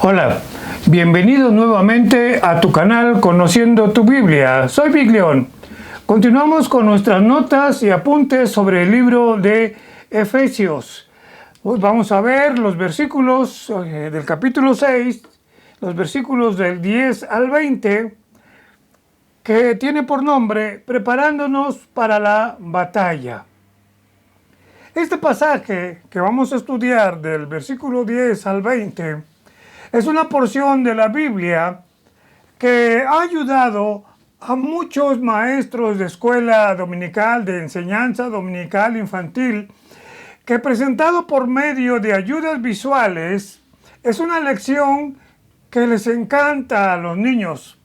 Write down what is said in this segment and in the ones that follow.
Hola, bienvenido nuevamente a tu canal Conociendo tu Biblia. Soy Big León. Continuamos con nuestras notas y apuntes sobre el libro de Efesios. Hoy vamos a ver los versículos del capítulo 6, los versículos del 10 al 20, que tiene por nombre Preparándonos para la batalla. Este pasaje que vamos a estudiar del versículo 10 al 20 es una porción de la Biblia que ha ayudado a muchos maestros de escuela dominical, de enseñanza dominical infantil, que presentado por medio de ayudas visuales es una lección que les encanta a los niños.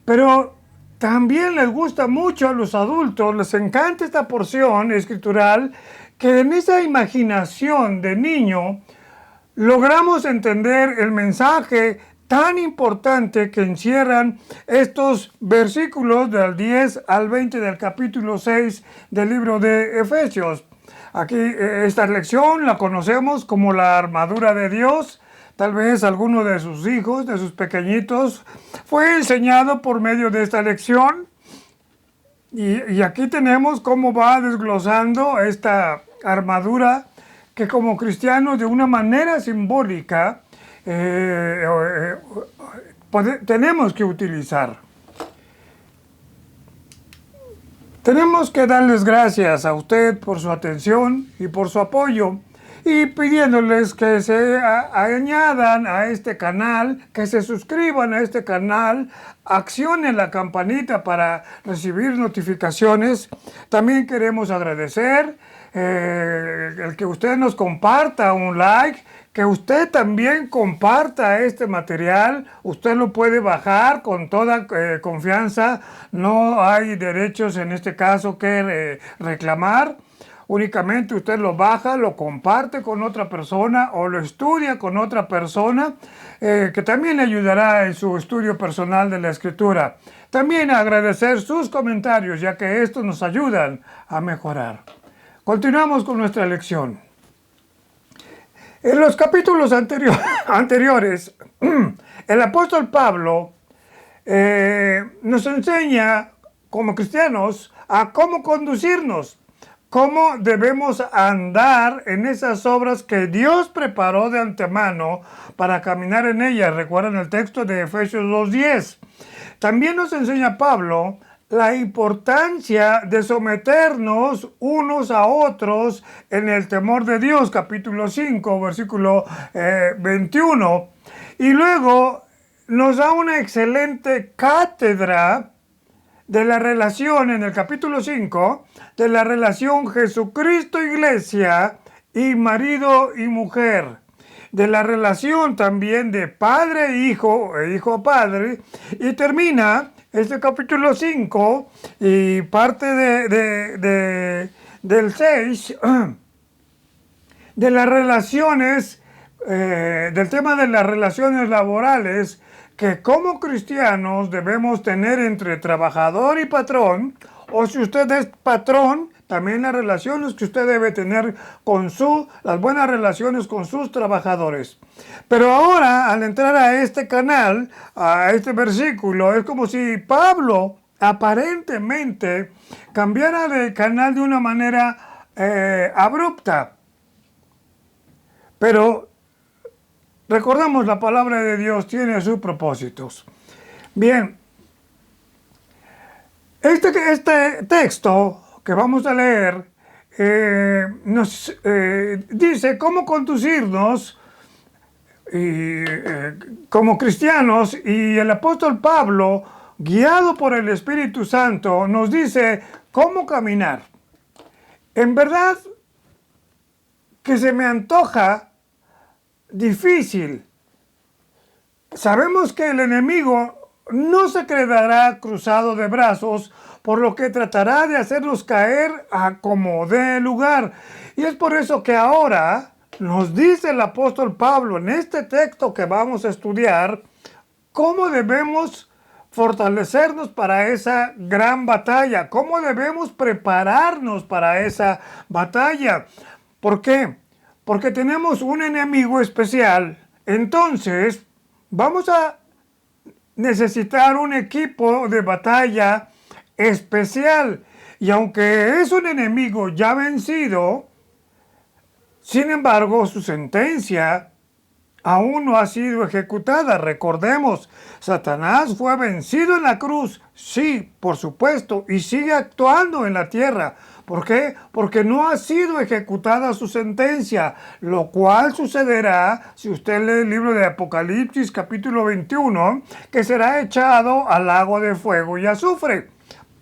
Pero también les gusta mucho a los adultos, les encanta esta porción escritural, que en esa imaginación de niño logramos entender el mensaje tan importante que encierran estos versículos del 10 al 20 del capítulo 6 del libro de Efesios. Aquí esta lección la conocemos como la armadura de Dios. Tal vez alguno de sus hijos, de sus pequeñitos, fue enseñado por medio de esta lección. Y aquí tenemos cómo va desglosando esta armadura que como cristianos de una manera simbólica tenemos que utilizar. Tenemos que darles gracias a usted por su atención y por su apoyo, y pidiéndoles que se añadan a este canal, que se suscriban a este canal, accionen la campanita para recibir notificaciones. También queremos agradecer el que usted nos comparta un like, que usted también comparta este material. Usted lo puede bajar con toda confianza, no hay derechos en este caso que reclamar. Únicamente usted lo baja, lo comparte con otra persona o lo estudia con otra persona, que también le ayudará en su estudio personal de la Escritura. También agradecer sus comentarios, ya que estos nos ayudan a mejorar. Continuamos con nuestra lección. En los capítulos anteriores, el apóstol Pablo nos enseña como cristianos a cómo conducirnos, cómo debemos andar en esas obras que Dios preparó de antemano para caminar en ellas. Recuerden el texto de Efesios 2:10. También nos enseña Pablo la importancia de someternos unos a otros en el temor de Dios, capítulo 5, versículo 21. Y luego nos da una excelente cátedra de la relación en el capítulo 5, de la relación Jesucristo-Iglesia y marido y mujer, de la relación también de padre-hijo e hijo-padre, y termina este capítulo 5 y parte del 6 de las relaciones, del tema de las relaciones laborales, que como cristianos debemos tener entre trabajador y patrón, o si usted es patrón, también las relaciones que usted debe tener con las buenas relaciones con sus trabajadores. Pero ahora, al entrar a este canal, a este versículo, es como si Pablo aparentemente cambiara de canal de una manera abrupta. Pero recordamos, la palabra de Dios tiene sus propósitos. Bien, este texto que vamos a leer nos dice cómo conducirnos como cristianos, y el apóstol Pablo, guiado por el Espíritu Santo, nos dice cómo caminar. En verdad que se me antoja difícil. Sabemos que el enemigo no se quedará cruzado de brazos, por lo que tratará de hacernos caer a como dé lugar. Y es por eso que ahora nos dice el apóstol Pablo en este texto que vamos a estudiar cómo debemos fortalecernos para esa gran batalla, cómo debemos prepararnos para esa batalla. ¿Por qué? Porque tenemos un enemigo especial Entonces, vamos a necesitar un equipo de batalla especial. Y aunque es un enemigo ya vencido, sin embargo, su sentencia aún no ha sido ejecutada. Recordemos, Satanás fue vencido en la cruz, sí, por supuesto, y sigue actuando en la tierra. ¿Por qué? Porque no ha sido ejecutada su sentencia, lo cual sucederá si usted lee el libro de Apocalipsis capítulo 21, que será echado al lago de fuego y azufre.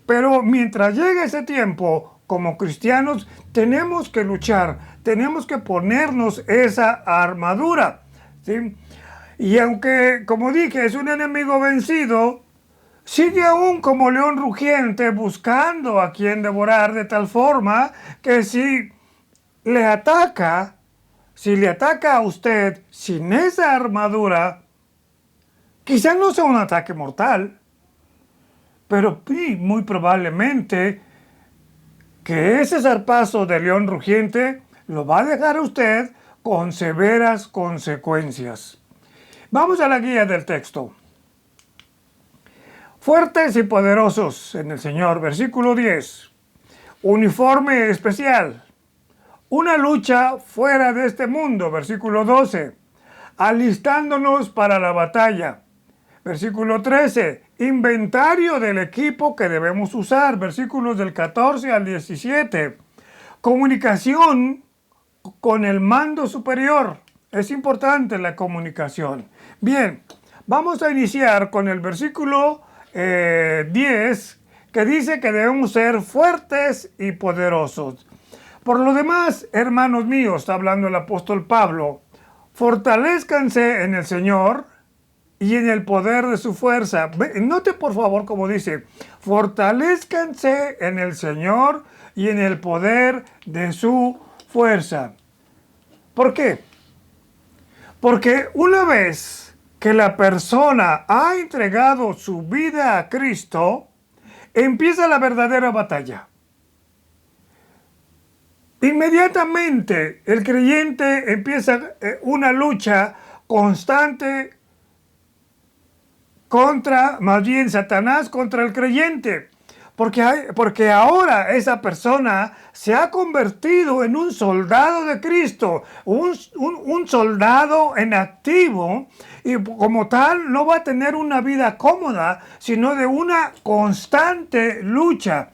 Pero mientras llegue ese tiempo, como cristianos, tenemos que luchar, tenemos que ponernos esa armadura, ¿sí? Y aunque, como dije, es un enemigo vencido, sigue aún como león rugiente buscando a quien devorar, de tal forma que si le ataca a usted sin esa armadura, quizás no sea un ataque mortal, pero sí, muy probablemente que ese zarpazo de león rugiente lo va a dejar a usted con severas consecuencias. Vamos a la guía del texto. Fuertes y poderosos en el Señor, versículo 10. Uniforme especial. Una lucha fuera de este mundo, versículo 12. Alistándonos para la batalla. Versículo 13, inventario del equipo que debemos usar, versículos del 14 al 17. Comunicación con el mando superior. Es importante la comunicación. Bien, vamos a iniciar con el versículo 10, que dice que debemos ser fuertes y poderosos. Por lo demás, hermanos míos, está hablando el apóstol Pablo, fortalezcanse en el Señor y en el poder de su fuerza. Note por favor como dice, fortalezcanse en el Señor y en el poder de su fuerza. ¿Por qué? Porque una vez que la persona ha entregado su vida a Cristo, empieza la verdadera batalla. Inmediatamente el creyente empieza una lucha constante más bien Satanás contra el creyente. Porque ahora esa persona se ha convertido en un soldado de Cristo, un soldado en activo, y como tal no va a tener una vida cómoda, sino de una constante lucha.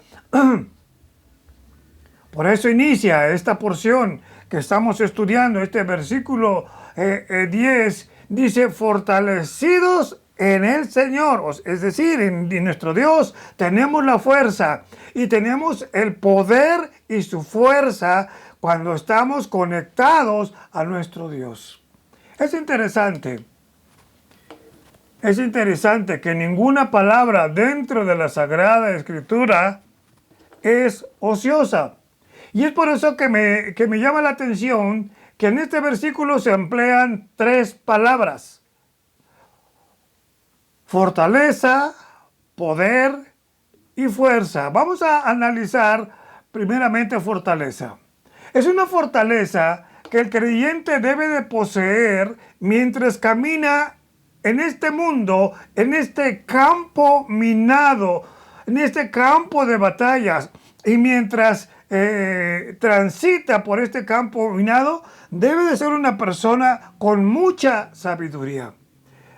Por eso inicia esta porción que estamos estudiando, este versículo 10, dice, fortalecidos en el Señor, es decir, en nuestro Dios tenemos la fuerza y tenemos el poder y su fuerza cuando estamos conectados a nuestro Dios. Es interesante que ninguna palabra dentro de la Sagrada Escritura es ociosa. Y es por eso que me llama la atención que en este versículo se emplean 3 palabras. Fortaleza, poder y fuerza. Vamos a analizar primeramente fortaleza. Es una fortaleza que el creyente debe de poseer mientras camina en este mundo, en este campo minado, en este campo de batallas. Y mientras transita por este campo minado, debe de ser una persona con mucha sabiduría.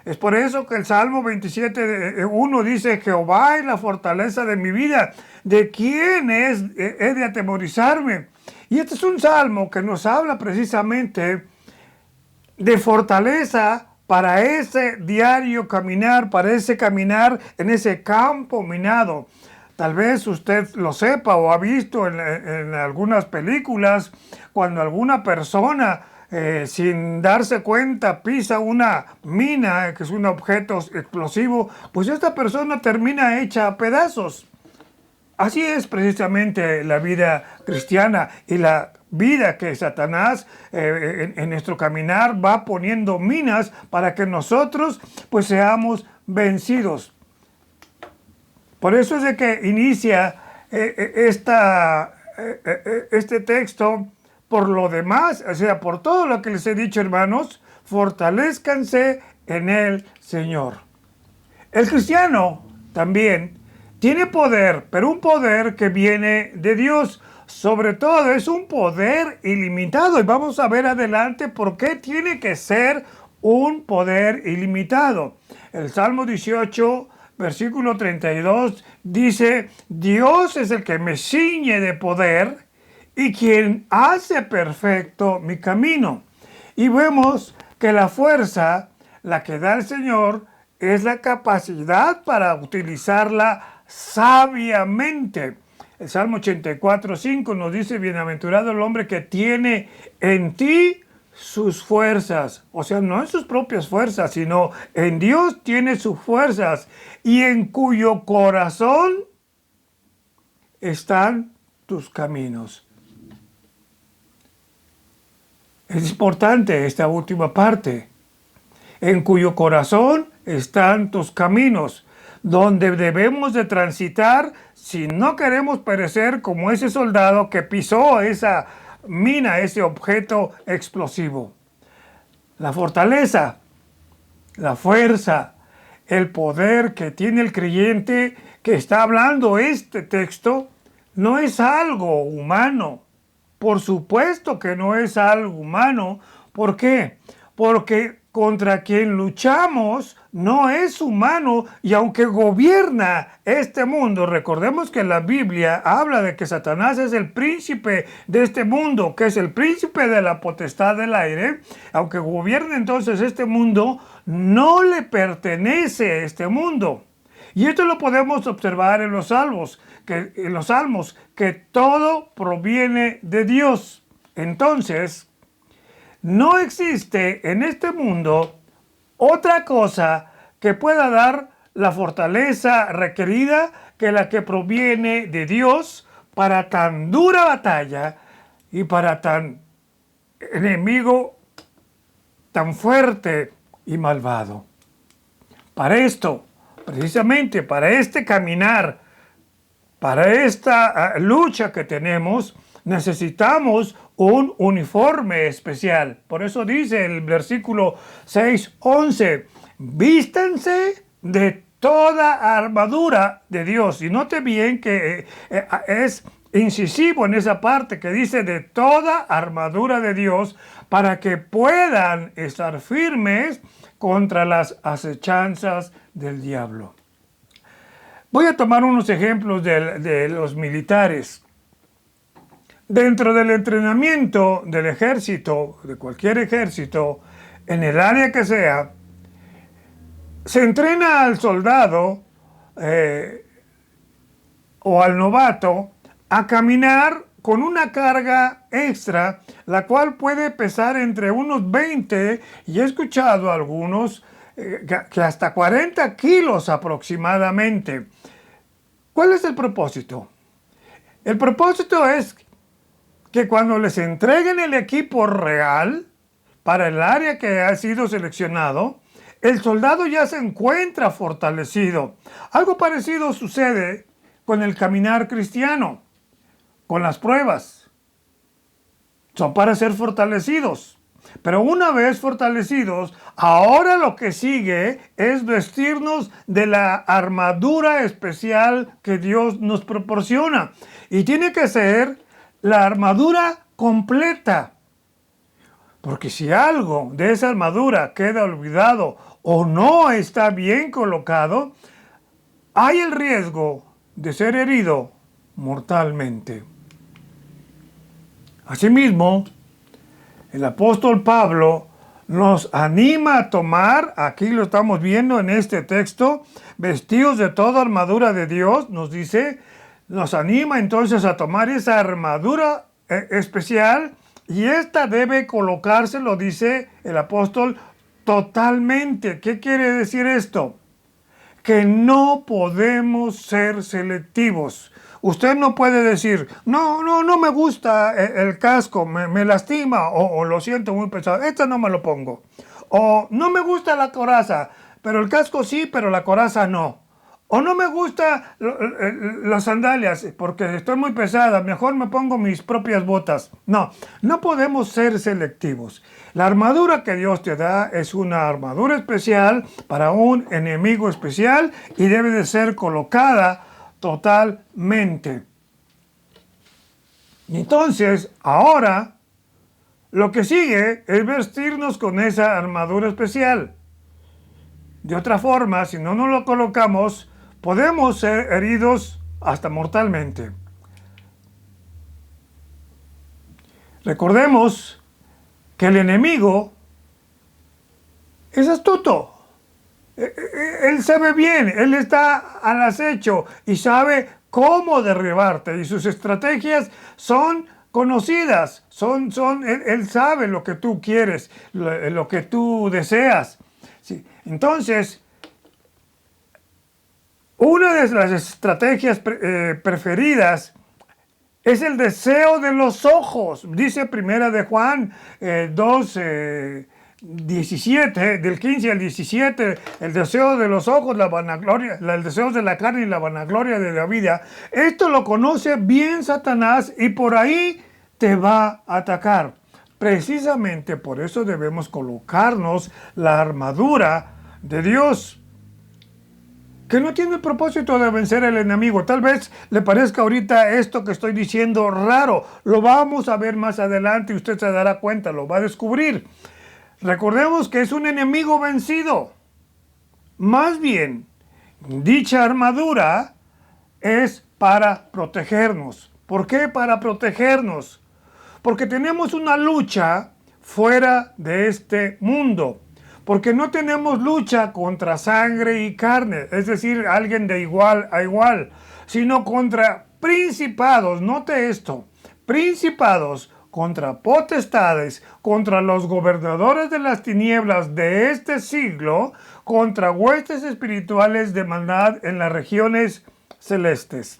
Es por eso que el Salmo 27:1 dice, Jehová es la fortaleza de mi vida, ¿de quién he de atemorizarme? Y este es un salmo que nos habla precisamente de fortaleza para ese diario caminar, para ese caminar en ese campo minado. Tal vez usted lo sepa o ha visto en algunas películas cuando alguna persona sin darse cuenta pisa una mina, que es un objeto explosivo, pues esta persona termina hecha a pedazos. Así es precisamente la vida cristiana y la vida que Satanás en nuestro caminar va poniendo minas para que nosotros pues seamos vencidos. Por eso es de que inicia este texto. Por lo demás, o sea, por todo lo que les he dicho, hermanos, fortalézcanse en el Señor. El cristiano también tiene poder, pero un poder que viene de Dios. Sobre todo es un poder ilimitado y vamos a ver adelante por qué tiene que ser un poder ilimitado. El Salmo 18, versículo 32 dice: Dios es el que me ciñe de poder y quien hace perfecto mi camino. Y vemos que la fuerza, la que da el Señor, es la capacidad para utilizarla sabiamente. El Salmo 84, 5 nos dice: bienaventurado el hombre que tiene en ti sus fuerzas. O sea, no en sus propias fuerzas, sino en Dios tiene sus fuerzas, y en cuyo corazón están tus caminos. Es importante esta última parte. En cuyo corazón están tus caminos, donde debemos de transitar si no queremos perecer como ese soldado que pisó esa mina, ese objeto explosivo. La fortaleza, la fuerza, el poder que tiene el creyente que está hablando este texto no es algo humano. Por supuesto que no es algo humano. ¿Por qué? Porque contra quien luchamos no es humano, y aunque gobierna este mundo, recordemos que la Biblia habla de que Satanás es el príncipe de este mundo, que es el príncipe de la potestad del aire. Aunque gobierne entonces este mundo, no le pertenece este mundo. Y esto lo podemos observar en los salmos, que todo proviene de Dios. Entonces, no existe en este mundo otra cosa que pueda dar la fortaleza requerida que la que proviene de Dios para tan dura batalla y para tan enemigo tan fuerte y malvado. Para esto, precisamente para este caminar, para esta lucha que tenemos, necesitamos un uniforme especial. Por eso dice el versículo 6:11, vístanse de toda armadura de Dios. Y note bien que es incisivo en esa parte que dice de toda armadura de Dios, para que puedan estar firmes contra las acechanzas del diablo. Voy a tomar unos ejemplos de los militares. Dentro del entrenamiento del ejército, de cualquier ejército, en el área que sea, se entrena al soldado o al novato a caminar con una carga extra, la cual puede pesar entre unos 20, y he escuchado a algunos que hasta 40 kilos aproximadamente. ¿Cuál es el propósito? El propósito es que cuando les entreguen el equipo real para el área que ha sido seleccionado, el soldado ya se encuentra fortalecido. Algo parecido sucede con el caminar cristiano, con las pruebas. Son para ser fortalecidos. Pero una vez fortalecidos, ahora lo que sigue es vestirnos de la armadura especial que Dios nos proporciona. Y tiene que ser la armadura completa. Porque si algo de esa armadura queda olvidado o no está bien colocado, hay el riesgo de ser herido mortalmente. Asimismo, el apóstol Pablo nos anima a tomar, aquí lo estamos viendo en este texto, vestidos de toda armadura de Dios, nos dice, nos anima entonces a tomar esa armadura especial, y esta debe colocarse, lo dice el apóstol, totalmente. ¿Qué quiere decir esto? Que no podemos ser selectivos. Usted no puede decir, no me gusta el casco, me lastima, o lo siento muy pesado, esto no me lo pongo. O no me gusta la coraza, pero el casco sí, pero la coraza no. O no me gustan las sandalias porque estoy muy pesada, mejor me pongo mis propias botas. No, no podemos ser selectivos. La armadura que Dios te da es una armadura especial para un enemigo especial y debe de ser colocada totalmente. Entonces, ahora, lo que sigue es vestirnos con esa armadura especial. De otra forma, si no nos lo colocamos, podemos ser heridos hasta mortalmente. Recordemos que el enemigo es astuto. Él sabe bien, él está al acecho y sabe cómo derribarte. Y sus estrategias son conocidas. Él sabe lo que tú quieres, lo que tú deseas. Sí. Entonces, una de las estrategias preferidas es el deseo de los ojos. Dice Primera de Juan 2, 17, del 15 al 17, el deseo de los ojos, la vanagloria, el deseo de la carne y la vanagloria de la vida. Esto lo conoce bien Satanás y por ahí te va a atacar. Precisamente por eso debemos colocarnos la armadura de Dios, que no tiene el propósito de vencer al enemigo. Tal vez le parezca ahorita esto que estoy diciendo raro. Lo vamos a ver más adelante y usted se dará cuenta, lo va a descubrir. Recordemos que es un enemigo vencido. Más bien, dicha armadura es para protegernos. ¿Por qué para protegernos? Porque tenemos una lucha fuera de este mundo. Porque no tenemos lucha contra sangre y carne, es decir, alguien de igual a igual, sino contra principados, note esto, principados, contra potestades, contra los gobernadores de las tinieblas de este siglo, contra huestes espirituales de maldad en las regiones celestes.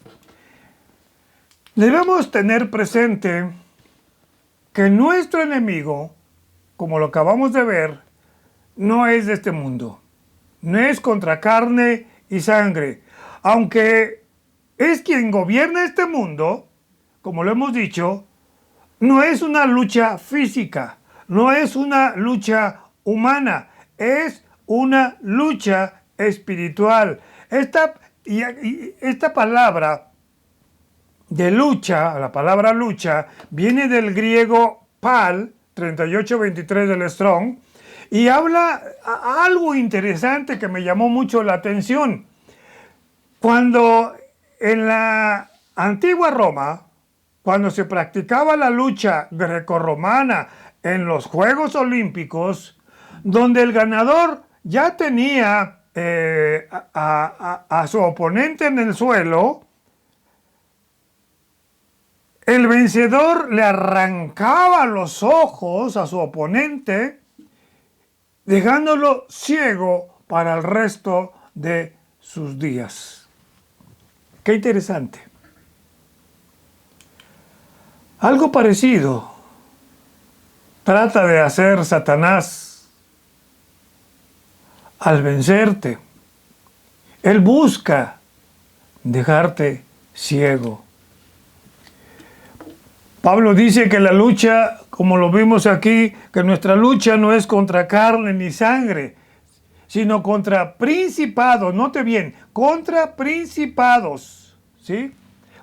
Debemos tener presente que nuestro enemigo, como lo acabamos de ver, no es de este mundo, no es contra carne y sangre, aunque es quien gobierna este mundo, como lo hemos dicho, no es una lucha física, no es una lucha humana, es una lucha espiritual. Esta palabra de lucha, la palabra lucha, viene del griego pal, 3823 del Strong, y habla algo interesante que me llamó mucho la atención. Cuando en la antigua Roma, cuando se practicaba la lucha grecorromana en los Juegos Olímpicos, donde el ganador ya tenía a su oponente en el suelo, el vencedor le arrancaba los ojos a su oponente, dejándolo ciego para el resto de sus días. Qué interesante. Algo parecido trata de hacer Satanás al vencerte. Él busca dejarte ciego. Pablo dice que la lucha, como lo vimos aquí, que nuestra lucha no es contra carne ni sangre, sino contra principados, note bien, contra principados, ¿sí?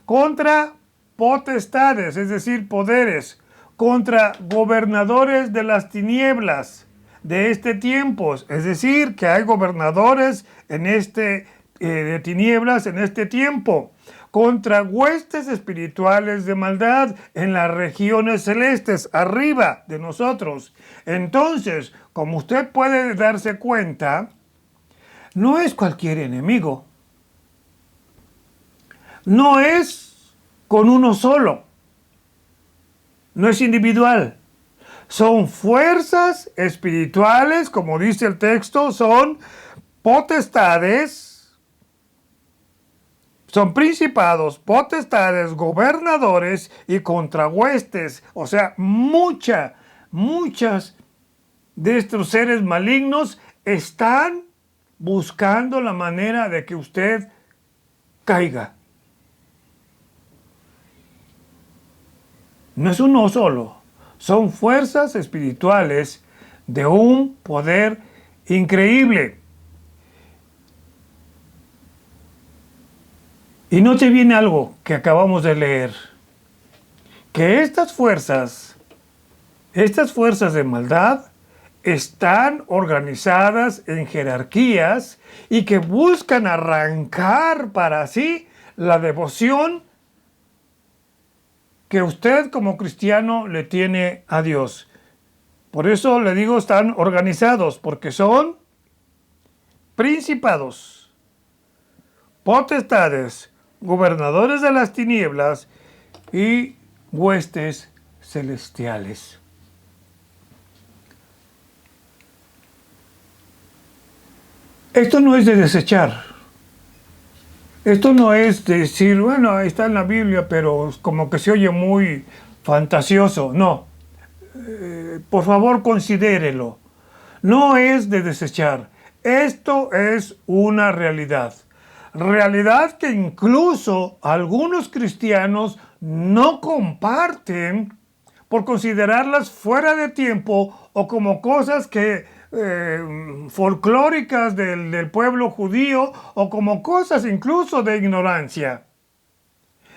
Contra potestades, es decir, poderes, contra gobernadores de las tinieblas de este tiempo, es decir, que hay gobernadores de tinieblas en este tiempo, contra huestes espirituales de maldad en las regiones celestes, arriba de nosotros. Entonces, como usted puede darse cuenta, no es cualquier enemigo. No es con uno solo. No es individual. Son fuerzas espirituales, como dice el texto, son potestades, son principados, potestades, gobernadores y contrahuestes. O sea, muchas de estos seres malignos están buscando la manera de que usted caiga. No es uno solo, son fuerzas espirituales de un poder increíble. Y no te viene algo que acabamos de leer, que estas fuerzas de maldad están organizadas en jerarquías y que buscan arrancar para sí la devoción que usted como cristiano le tiene a Dios. Por eso le digo, están organizados, porque son principados, potestades, gobernadores de las tinieblas y huestes celestiales. Esto no es de desechar. Esto no es de decir, bueno, ahí está en la Biblia, pero como que se oye muy fantasioso. No. Por favor, considérelo. No es de desechar. Esto es una realidad. Realidad que incluso algunos cristianos no comparten por considerarlas fuera de tiempo o como cosas que folclóricas del pueblo judío o como cosas incluso de ignorancia.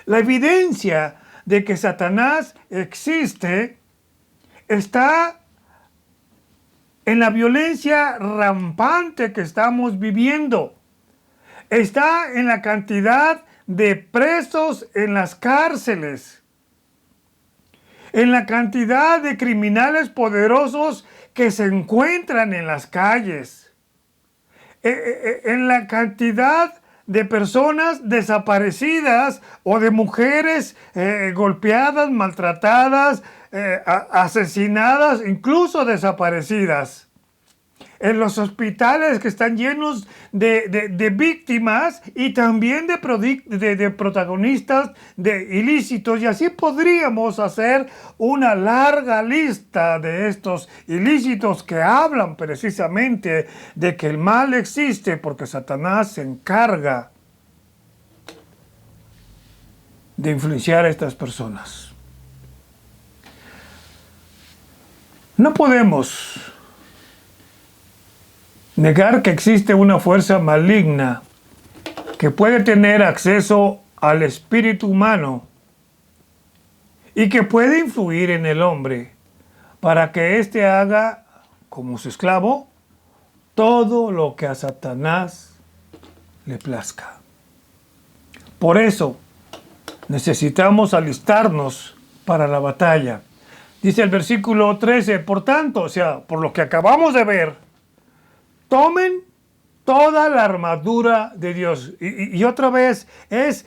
La evidencia de que Satanás existe está en la violencia rampante que estamos viviendo. Está en la cantidad de presos en las cárceles, en la cantidad de criminales poderosos que se encuentran en las calles, en la cantidad de personas desaparecidas o de mujeres golpeadas, maltratadas, asesinadas, incluso desaparecidas. En los hospitales que están llenos de víctimas y también de protagonistas de ilícitos. Y así podríamos hacer una larga lista de estos ilícitos que hablan precisamente de que el mal existe porque Satanás se encarga de influenciar a estas personas. No podemos negar que existe una fuerza maligna que puede tener acceso al espíritu humano y que puede influir en el hombre para que éste haga, como su esclavo, todo lo que a Satanás le plazca. Por eso necesitamos alistarnos para la batalla. Dice el versículo 13, por tanto, o sea, por lo que acabamos de ver, tomen toda la armadura de Dios. Y otra vez es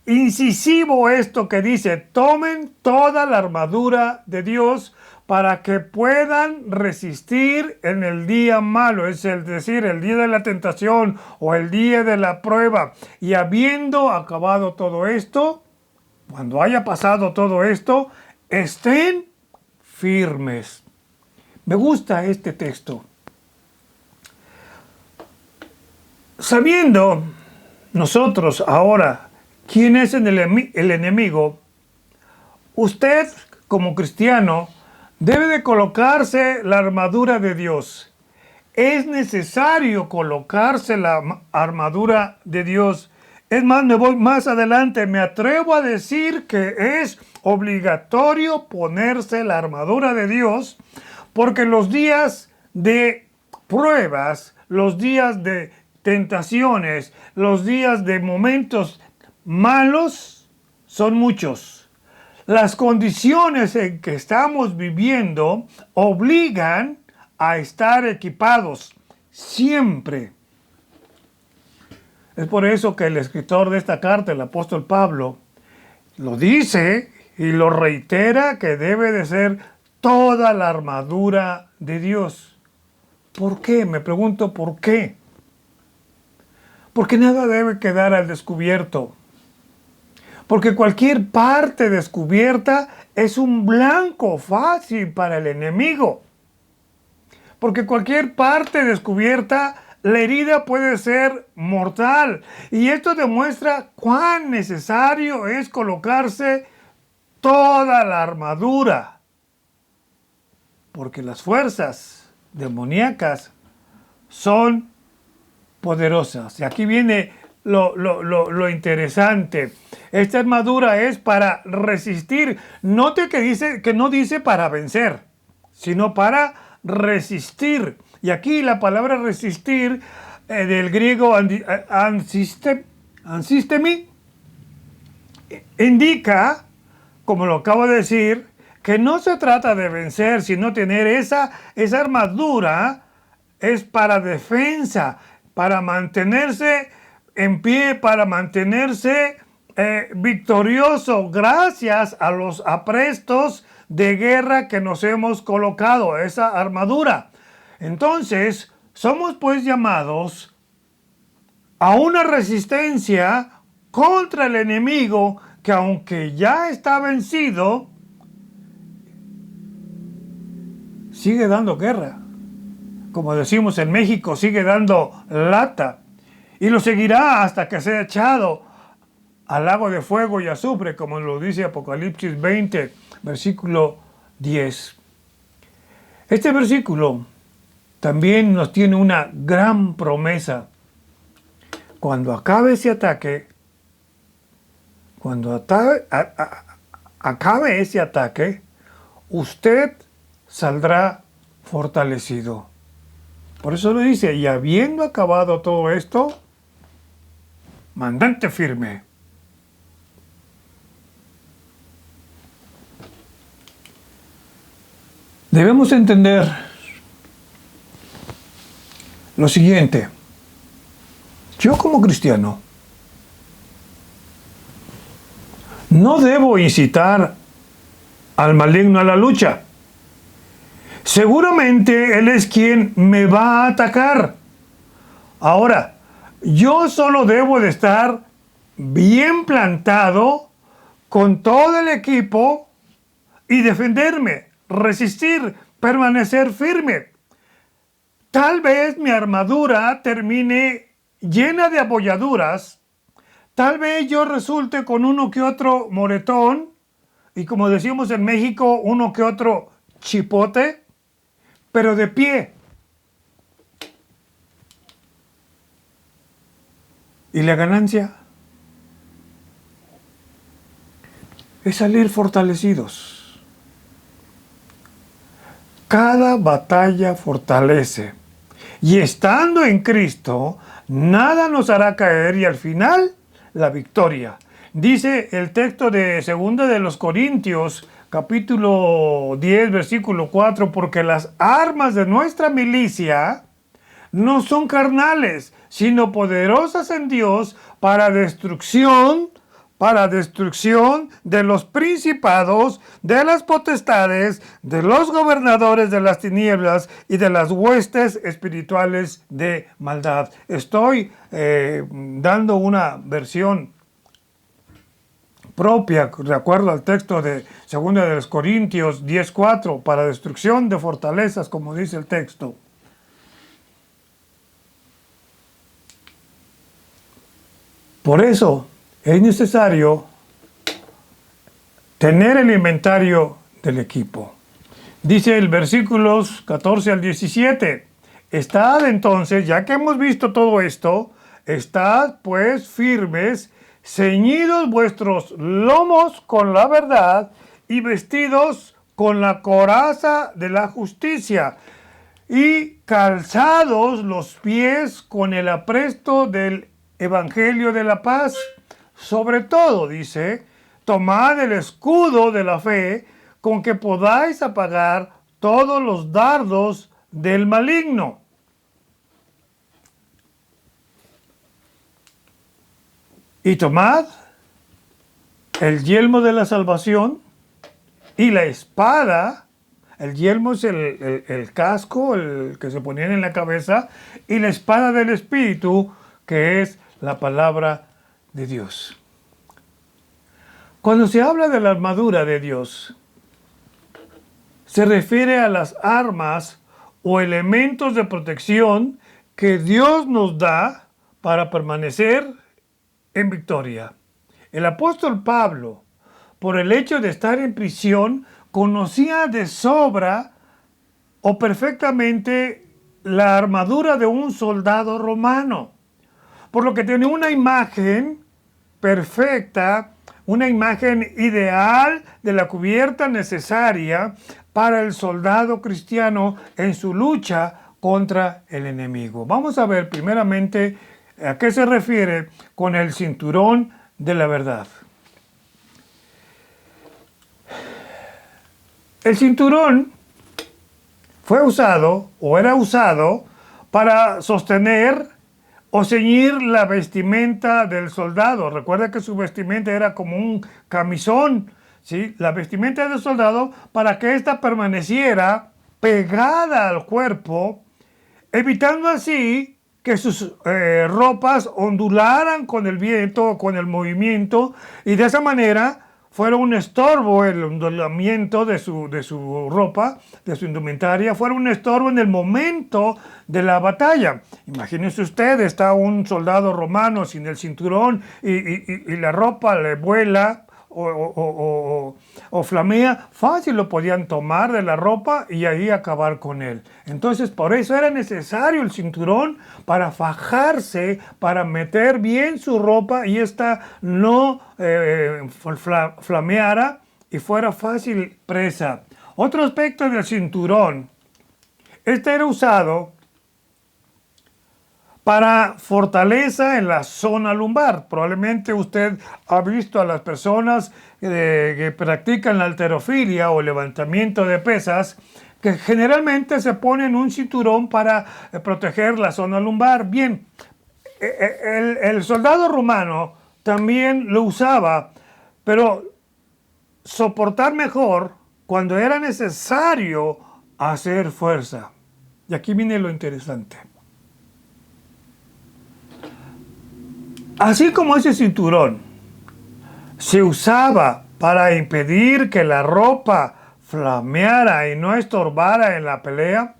incisivo esto que dice, tomen toda la armadura de Dios para que puedan resistir en el día malo, es decir, el día de la tentación o el día de la prueba. Y habiendo acabado todo esto, cuando haya pasado todo esto, estén firmes. Me gusta este texto. Sabiendo nosotros ahora quién es el enemigo, usted como cristiano debe de colocarse la armadura de Dios. Es necesario colocarse la armadura de Dios. Es más, me voy más adelante, me atrevo a decir que es obligatorio ponerse la armadura de Dios, porque los días de pruebas, los días de tentaciones, los días de momentos malos son muchos. Las condiciones en que estamos viviendo obligan a estar equipados siempre. Es por eso que el escritor de esta carta, el apóstol Pablo, lo dice y lo reitera que debe de ser toda la armadura de Dios. ¿Por qué? Me pregunto, ¿por qué? Porque nada debe quedar al descubierto. Porque cualquier parte descubierta es un blanco fácil para el enemigo. Porque cualquier parte descubierta la herida puede ser mortal. Y esto demuestra cuán necesario es colocarse toda la armadura. Porque las fuerzas demoníacas son poderosas. Y aquí viene lo interesante. Esta armadura es para resistir. Note que no dice para vencer, sino para resistir. Y aquí la palabra resistir, del griego ansistemi, indica, como lo acabo de decir, que no se trata de vencer, sino tener esa armadura es para defensa, para mantenerse en pie, para mantenerse victorioso gracias a los aprestos de guerra que nos hemos colocado, esa armadura. Entonces, somos pues llamados a una resistencia contra el enemigo que, aunque ya está vencido, sigue dando guerra. Como decimos en México, sigue dando lata. Y lo seguirá hasta que sea echado al lago de fuego y azufre, como lo dice Apocalipsis 20, versículo 10. Este versículo también nos tiene una gran promesa. Cuando acabe ese ataque, acabe ese ataque, usted saldrá fortalecido. Por eso lo dice, y habiendo acabado todo esto, mantente firme. Debemos entender lo siguiente. Yo como cristiano no debo incitar al maligno a la lucha. Seguramente él es quien me va a atacar. Ahora, yo solo debo de estar bien plantado con todo el equipo y defenderme, resistir, permanecer firme. Tal vez mi armadura termine llena de abolladuras, tal vez yo resulte con uno que otro moretón y, como decimos en México, uno que otro chipote, pero de pie. Y la ganancia es salir fortalecidos. Cada batalla fortalece. Y estando en Cristo, nada nos hará caer y al final, la victoria. Dice el texto de 2 de los Corintios, capítulo 10, versículo 4, porque las armas de nuestra milicia no son carnales, sino poderosas en Dios para destrucción de los principados, de las potestades, de los gobernadores de las tinieblas y de las huestes espirituales de maldad. Estoy dando una versión propia, de acuerdo al texto de 2 de los Corintios 10:4, para destrucción de fortalezas, como dice el texto. Por eso es necesario tener el inventario del equipo. Dice el versículos 14 al 17. Estad entonces, ya que hemos visto todo esto, estad pues firmes, ceñidos vuestros lomos con la verdad y vestidos con la coraza de la justicia y calzados los pies con el apresto del evangelio de la paz. Sobre todo, dice, tomad el escudo de la fe con que podáis apagar todos los dardos del maligno. Y tomad el yelmo de la salvación y la espada. El yelmo es el casco, el que se ponían en la cabeza, y la espada del Espíritu, que es la palabra de Dios. Cuando se habla de la armadura de Dios, se refiere a las armas o elementos de protección que Dios nos da para permanecer en victoria. El apóstol Pablo, por el hecho de estar en prisión, conocía de sobra o perfectamente la armadura de un soldado romano, por lo que tenía una imagen perfecta, una imagen ideal de la cubierta necesaria para el soldado cristiano en su lucha contra el enemigo. Vamos a ver primeramente a qué se refiere con el cinturón de la verdad. El cinturón fue usado o era usado para sostener o ceñir la vestimenta del soldado. Recuerda que su vestimenta era como un camisón, ¿sí? La vestimenta del soldado, para que ésta permaneciera pegada al cuerpo, evitando así que sus ropas ondularan con el viento o con el movimiento, y de esa manera fuera un estorbo el ondulamiento de su ropa, de su indumentaria, fuera un estorbo en el momento de la batalla. Imagínese usted, está un soldado romano sin el cinturón y la ropa le vuela o flamea, fácil lo podían tomar de la ropa y ahí acabar con él. Entonces, por eso era necesario el cinturón para fajarse, para meter bien su ropa y esta no flameara y fuera fácil presa. Otro aspecto del cinturón, este era usado para fortaleza en la zona lumbar. Probablemente usted ha visto a las personas que practican la halterofilia o levantamiento de pesas, que generalmente se ponen un cinturón para proteger la zona lumbar. Bien, el soldado romano también lo usaba, pero soportar mejor cuando era necesario hacer fuerza. Y aquí viene lo interesante. Así como ese cinturón se usaba para impedir que la ropa flameara y no estorbara en la pelea,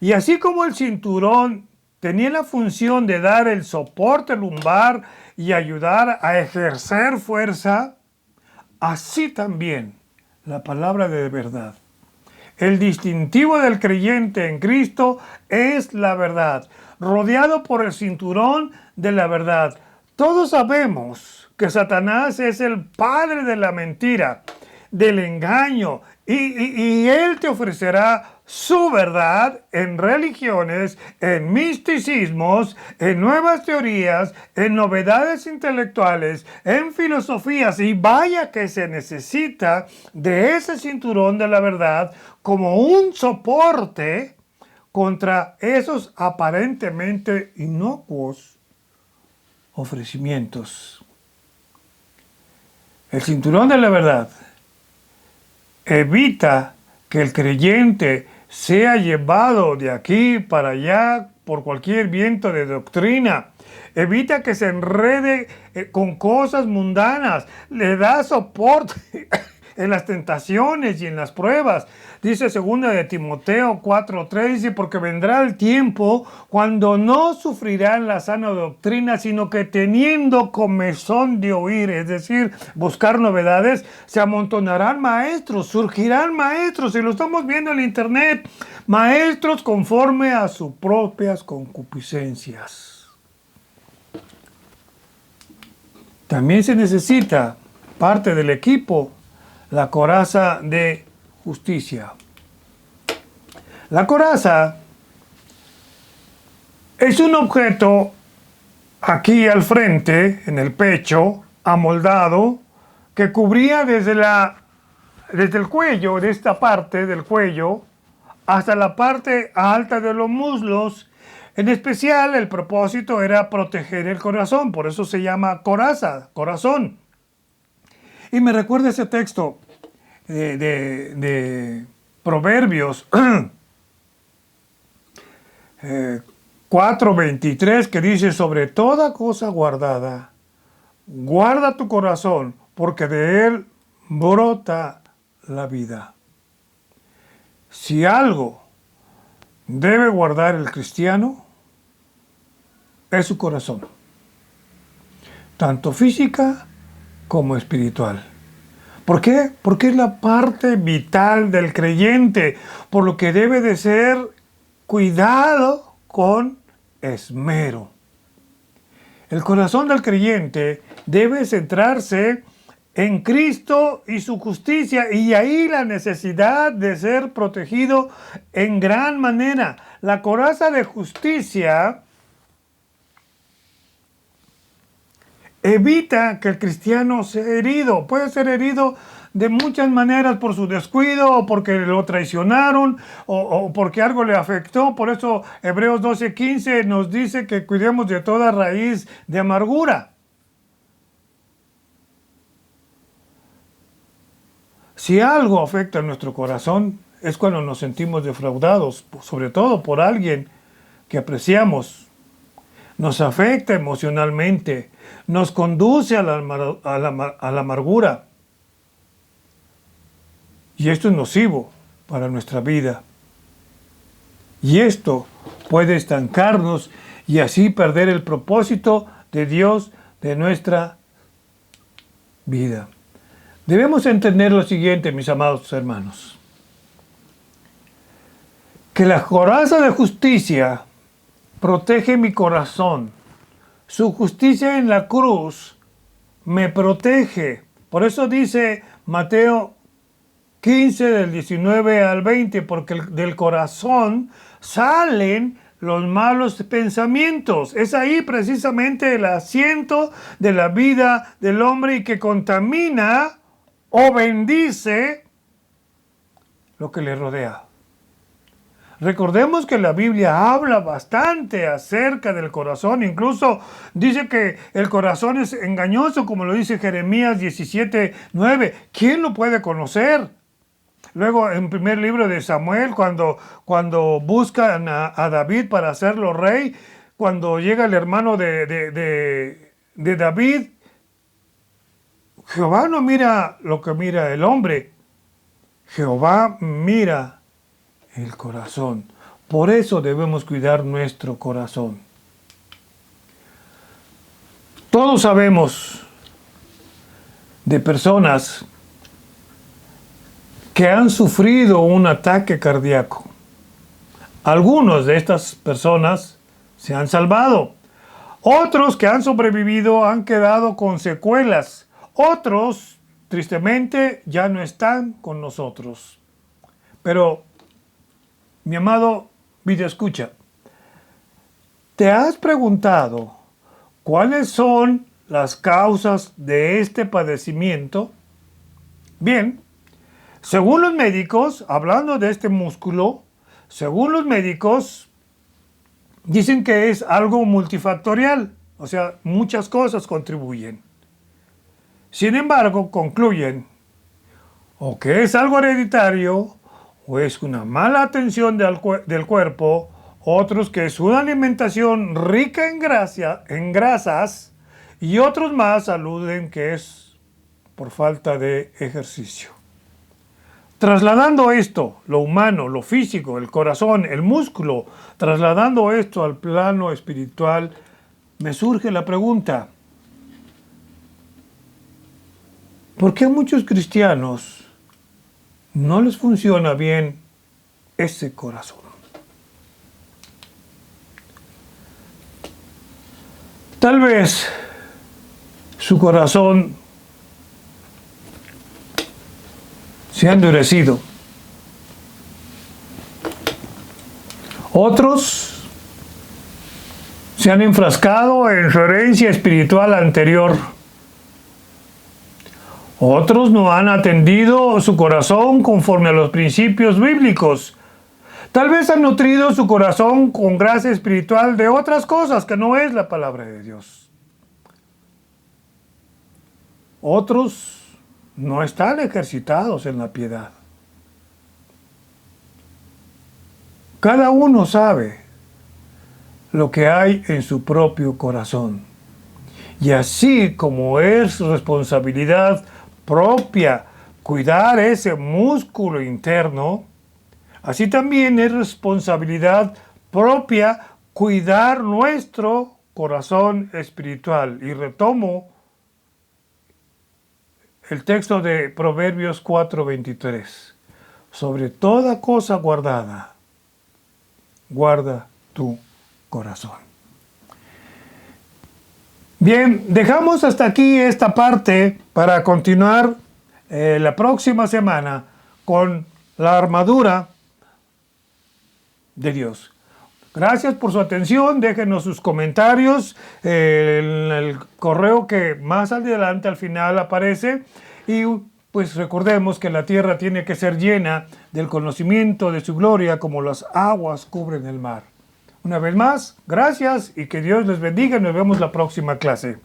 y así como el cinturón tenía la función de dar el soporte lumbar y ayudar a ejercer fuerza, así también la palabra de verdad. El distintivo del creyente en Cristo es la verdad, rodeado por el cinturón de la verdad. Todos sabemos que Satanás es el padre de la mentira, del engaño, y él te ofrecerá su verdad en religiones, en misticismos, en nuevas teorías, en novedades intelectuales, en filosofías, y vaya que se necesita de ese cinturón de la verdad como un soporte contra esos aparentemente inocuos ofrecimientos. El cinturón de la verdad evita que el creyente sea llevado de aquí para allá por cualquier viento de doctrina. Evita que se enrede con cosas mundanas. Le da soporte en las tentaciones y en las pruebas. Dice 2 de Timoteo 4:3, dice, porque vendrá el tiempo cuando no sufrirán la sana doctrina, sino que teniendo comezón de oír, es decir, buscar novedades, se amontonarán maestros, surgirán maestros, y lo estamos viendo en internet, maestros conforme a sus propias concupiscencias. También se necesita parte del equipo, la coraza de justicia. La coraza es un objeto aquí al frente, en el pecho, amoldado, que cubría desde el cuello, de esta parte del cuello, hasta la parte alta de los muslos. En especial, el propósito era proteger el corazón, por eso se llama coraza, corazón. Y me recuerda ese texto de Proverbios 4:23, que dice, sobre toda cosa guardada, guarda tu corazón, porque de él brota la vida. Si algo debe guardar el cristiano, es su corazón, tanto física como espiritual. ¿Por qué? Porque es la parte vital del creyente, por lo que debe de ser cuidado con esmero. El corazón del creyente debe centrarse en Cristo y su justicia, y ahí la necesidad de ser protegido en gran manera. La coraza de justicia evita que el cristiano sea herido. Puede ser herido de muchas maneras, por su descuido, o porque lo traicionaron, o porque algo le afectó. Por eso Hebreos 12:15 nos dice que cuidemos de toda raíz de amargura. Si algo afecta a nuestro corazón, es cuando nos sentimos defraudados, sobre todo por alguien que apreciamos. Nos afecta emocionalmente, nos conduce a la amargura. Y esto es nocivo para nuestra vida. Y esto puede estancarnos y así perder el propósito de Dios de nuestra vida. Debemos entender lo siguiente, mis amados hermanos. Que la coraza de justicia protege mi corazón. Su justicia en la cruz me protege. Por eso dice Mateo 15, del 19 al 20, porque del corazón salen los malos pensamientos. Es ahí precisamente el asiento de la vida del hombre y que contamina o bendice lo que le rodea. Recordemos que la Biblia habla bastante acerca del corazón, incluso dice que el corazón es engañoso, como lo dice Jeremías 17:9. ¿Quién lo puede conocer? Luego, en el primer libro de Samuel, cuando buscan a David para hacerlo rey, cuando llega el hermano de David, Jehová no mira lo que mira el hombre, Jehová mira el corazón. Por eso debemos cuidar nuestro corazón. Todos sabemos de personas que han sufrido un ataque cardíaco. Algunos de estas personas se han salvado. Otros que han sobrevivido han quedado con secuelas. Otros, tristemente, ya no están con nosotros. Pero, mi amado videoescucha, ¿te has preguntado cuáles son las causas de este padecimiento? Bien, según los médicos, hablando de este músculo, según los médicos, dicen que es algo multifactorial, o sea, muchas cosas contribuyen. Sin embargo, concluyen o que es algo hereditario, o es una mala atención del cuerpo, otros que es una alimentación rica en grasas, y otros más aluden que es por falta de ejercicio. Trasladando esto, lo humano, lo físico, el corazón, el músculo, trasladando esto al plano espiritual, me surge la pregunta: ¿por qué a muchos cristianos no les funciona bien ese corazón? Tal vez su corazón se ha endurecido. Otros se han enfrascado en su herencia espiritual anterior. Otros no han atendido su corazón conforme a los principios bíblicos. Tal vez han nutrido su corazón con gracia espiritual de otras cosas que no es la palabra de Dios. Otros no están ejercitados en la piedad. Cada uno sabe lo que hay en su propio corazón. Y así como es responsabilidad propia cuidar ese músculo interno, así también es responsabilidad propia cuidar nuestro corazón espiritual. Y retomo el texto de Proverbios 4:23. Sobre toda cosa guardada, guarda tu corazón. Bien, dejamos hasta aquí esta parte para continuar la próxima semana con la armadura de Dios. Gracias por su atención, déjenos sus comentarios en el correo que más adelante al final aparece y pues recordemos que la tierra tiene que ser llena del conocimiento de su gloria como las aguas cubren el mar. Una vez más, gracias y que Dios les bendiga. Nos vemos la próxima clase.